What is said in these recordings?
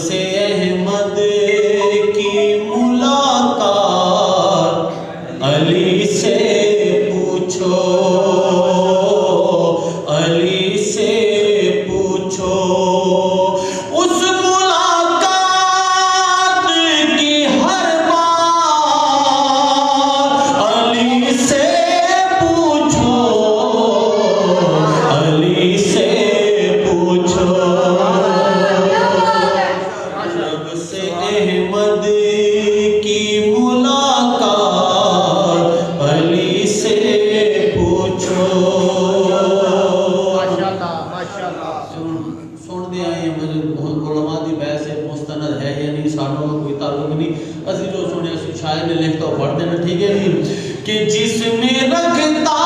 سے احمد کی ملاقات علی سے پوچھو، علی سے پوچھو، اس ملاقات کی ہر بات علی سے پوچھو، علی سے پوچھو، احمد کی ملاقات علی سے پوچھو۔ سن دیا یہ علماء دی بحث مستند ہے یا نہیں، سانوں کا کوئی تعلق نہیں، اسی جو سنے اسی شاعر نے لکھتا ہو پڑھ دینا، ٹھیک ہے جی، کہ جس میں رکھتا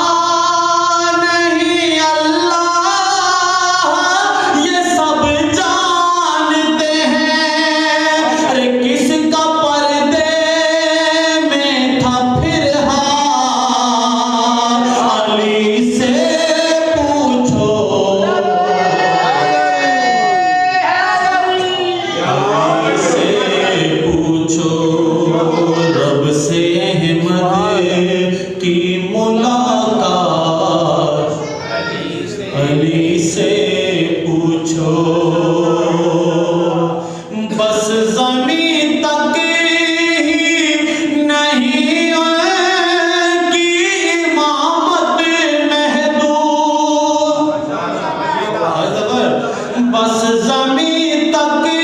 علی سے پوچھو، بس زمین تک ہی نہیں کی امامت محدود، بس زمین تک ہی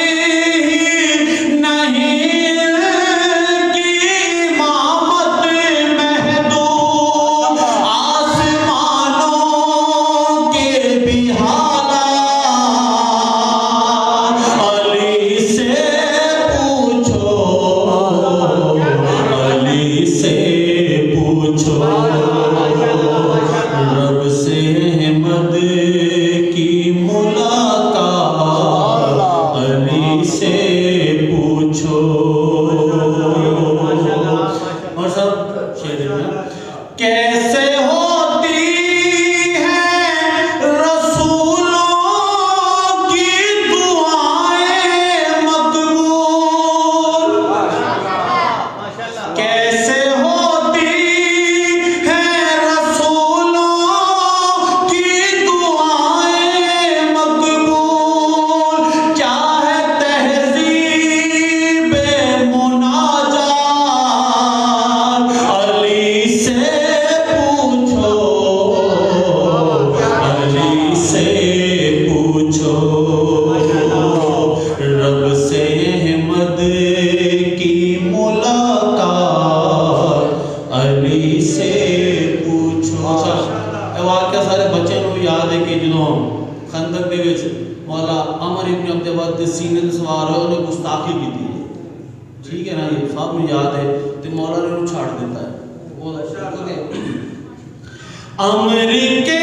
نہیں کی امامت محدود، آسمانوں کے بھی حالات علی سے پوچھو، علی سے پوچھو، رب سے احمد کی ملاقات علی سے پوچھو۔ اور سب شعر میں کیسے ہوتی ہیں رسولوں کی دعائیں مقبول، کیسے ہوتی ہیں رسولوں کی دعائیں مقبول، کیا ہے تہذیب مناجات علی سے پوچھو، علی سے پوچھو، رب سے احمد کی ملاقات علی سے پوچھو۔ اے واقعہ سارے بچے نو یاد ہے کہ جدوں خندق دے وچ مولا عمر ابن عبد الود سینے تے سوار ہوئے انہیں گستاخی کی تھی، ٹھیک ہے نا، یہ سب میں یاد ہے، تو مولا نے انہوں چھاڑ دیتا ہے، عمر کے